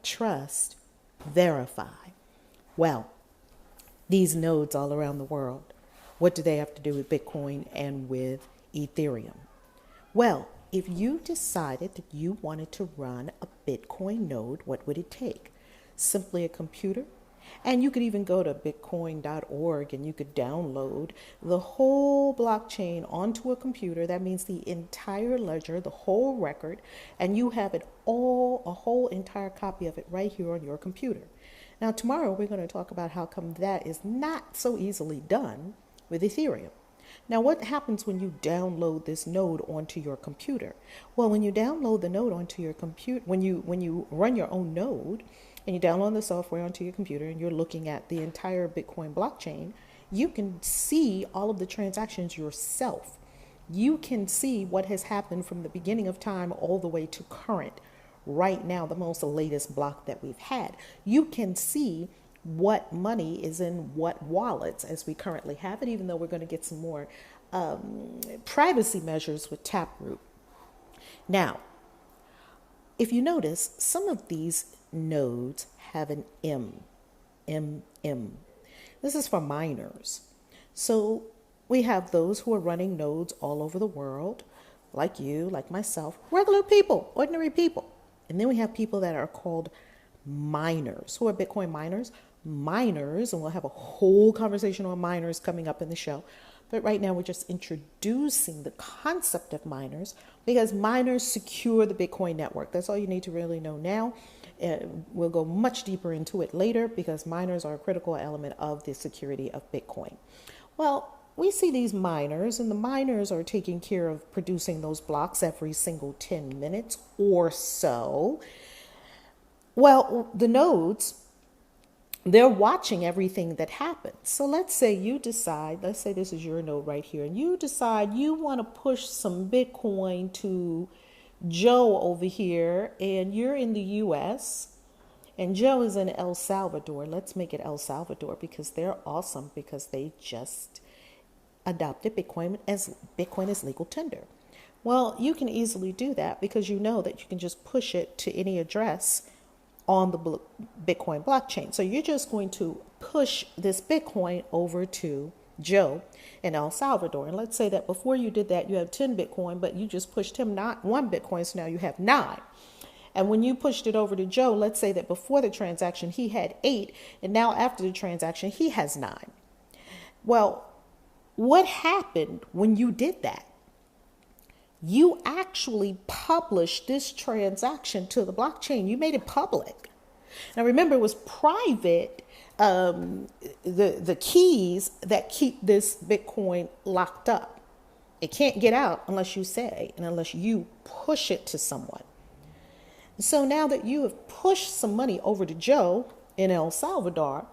trust, verify. Well, these nodes all around the world, what do they have to do with Bitcoin and with Ethereum? Well, if you decided that you wanted to run a Bitcoin node, what would it take? Simply a computer. And you could even go to bitcoin.org and you could download the whole blockchain onto a computer. That means the entire ledger, the whole record, and you have it all, a whole entire copy of it right here on your computer. Now, tomorrow we're going to talk about how come that is not so easily done with Ethereum. Now, what happens when you download this node onto your computer? Well, when you download the node onto your computer, when you run your own node and you download the software onto your computer and you're looking at the entire Bitcoin blockchain, you can see all of the transactions yourself. You can see what has happened from the beginning of time all the way to current, right now, the most latest block that we've had. You can see what money is in what wallets as we currently have it, even though we're going to get some more privacy measures with Taproot. Now, if you notice, some of these nodes have an M. This is for miners. So we have those who are running nodes all over the world, like you, like myself, regular people, ordinary people. And then we have people that are called miners. Who are Bitcoin miners? Miners, and we'll have a whole conversation on miners coming up in the show. But right now we're just introducing the concept of miners because miners secure the Bitcoin network. That's all you need to really know now. We'll go much deeper into it later because miners are a critical element of the security of Bitcoin. Well, we see these miners, and the miners are taking care of producing those blocks every single 10 minutes or so. Well, the nodes, they're watching everything that happens. So let's say you decide, let's say this is your node right here, and you decide you want to push some Bitcoin to Joe over here, and you're in the US, and Joe is in El Salvador. Let's make it El Salvador because they're awesome because they just adopted Bitcoin as legal tender. Well, you can easily do that because you know that you can just push it to any address on the Bitcoin blockchain. So you're just going to push this Bitcoin over to Joe in El Salvador. And let's say that before you did that, you have 10 Bitcoin, but you just pushed him not 1 Bitcoin, so now you have 9. And when you pushed it over to Joe, let's say that before the transaction, he had 8, and now after the transaction, he has 9. Well, what happened when you did that? You actually published this transaction to the blockchain. You made it public. Now remember, it was private, the keys that keep this Bitcoin locked up. It can't get out unless you say and unless you push it to someone. So now that you have pushed some money over to Joe in El Salvador,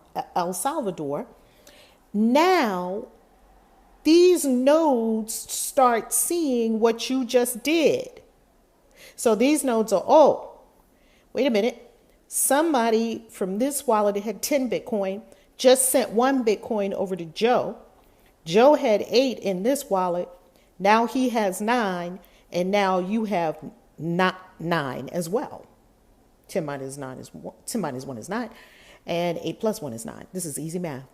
now these nodes start seeing what you just did. So these nodes are, oh, wait a minute. Somebody from this wallet that had 10 Bitcoin just sent 1 Bitcoin over to Joe. Joe had 8 in this wallet. Now he has 9. And now you have not 9 as well. 10 minus 1 is 9. And 8 plus 1 is 9. This is easy math.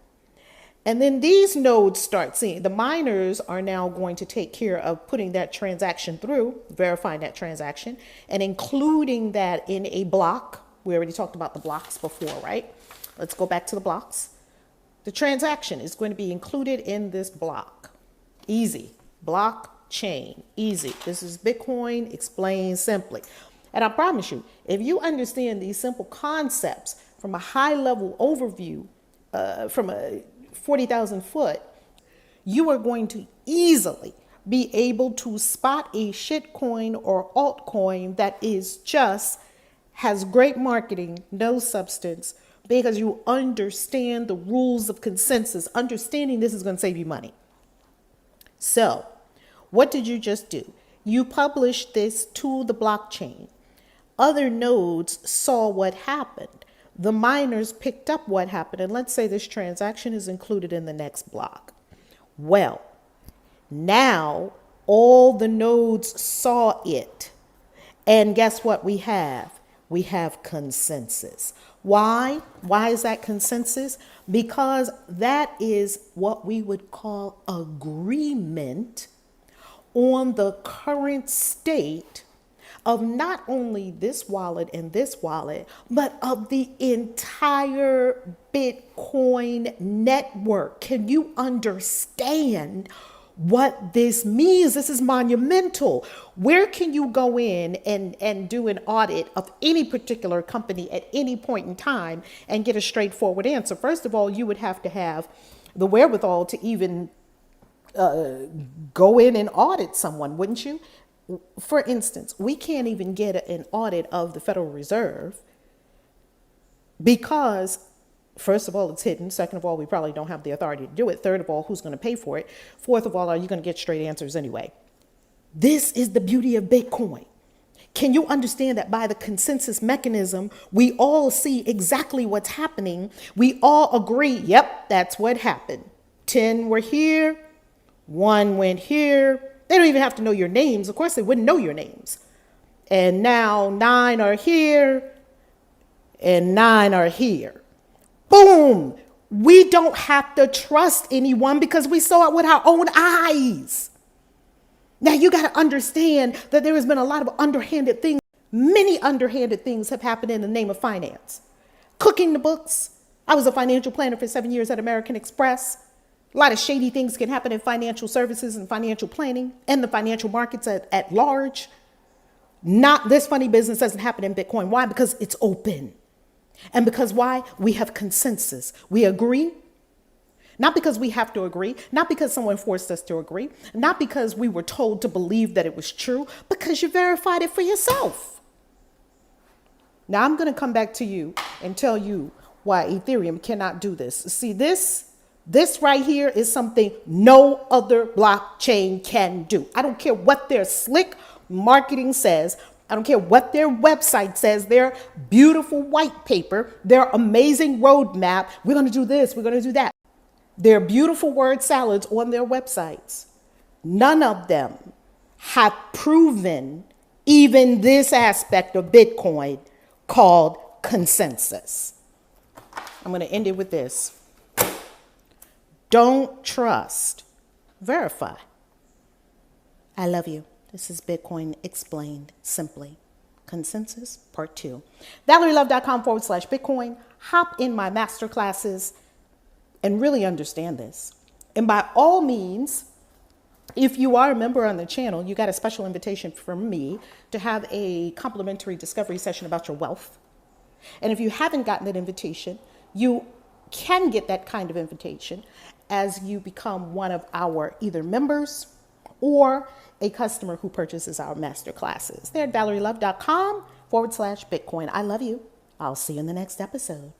And then these nodes start seeing, the miners are now going to take care of putting that transaction through, verifying that transaction, and including that in a block. We already talked about the blocks before, right? Let's go back to the blocks. The transaction is going to be included in this block. Easy. Blockchain. Easy. This is Bitcoin explained simply. And I promise you, if you understand these simple concepts from a high-level overview, from a 40,000 foot, you are going to easily be able to spot a shitcoin or altcoin that is just has great marketing, no substance, because you understand the rules of consensus. Understanding this is going to save you money. So what did you just do? You published this to the blockchain. Other nodes saw what happened. The miners picked up what happened, and let's say this transaction is included in the next block. Well, now all the nodes saw it. And guess what we have? we have consensus. Why? Why is that consensus? Because that is what we would call agreement on the current state of not only this wallet and this wallet, but of the entire Bitcoin network. Can you understand what this means? This is monumental. Where can you go in and do an audit of any particular company at any point in time and get a straightforward answer? First of all, you would have to have the wherewithal to even go in and audit someone, wouldn't you? For instance, we can't even get an audit of the Federal Reserve because, first of all, it's hidden. Second of all, we probably don't have the authority to do it. Third of all, who's going to pay for it? Fourth of all, are you going to get straight answers anyway? This is the beauty of Bitcoin. Can you understand that by the consensus mechanism, we all see exactly what's happening? We all agree, yep, that's what happened. 10 were here, 1 went here. They don't even have to know your names. Of course, they wouldn't know your names. And now 9 are here and 9 are here. Boom. We don't have to trust anyone because we saw it with our own eyes. Now, you got to understand that there has been a lot of underhanded things. Many underhanded things have happened in the name of finance. Cooking the books. I was a financial planner for 7 years at American Express. A lot of shady things can happen in financial services and financial planning and the financial markets at large. Not this funny business doesn't happen in Bitcoin. Why? Because it's open. And because why? We have consensus. We agree. Not because we have to agree. Not because someone forced us to agree. Not because we were told to believe that it was true. Because you verified it for yourself. Now I'm going to come back to you and tell you why Ethereum cannot do this. See, this right here is something no other blockchain can do. I don't care what their slick marketing says. I don't care what their website says, their beautiful white paper, their amazing roadmap. We're going to do this. We're going to do that. Their beautiful word salads on their websites. None of them have proven even this aspect of Bitcoin called consensus. I'm going to end it with this. Don't trust, verify. I love you. This is Bitcoin explained simply. Consensus part 2. ValerieLove.com/Bitcoin. Hop in my masterclasses and really understand this. And by all means, if you are a member on the channel, you got a special invitation from me to have a complimentary discovery session about your wealth. And if you haven't gotten that invitation, you can get that kind of invitation as you become one of our either members or a customer who purchases our masterclasses. They're at ValerieLove.com/Bitcoin. I love you. I'll see you in the next episode.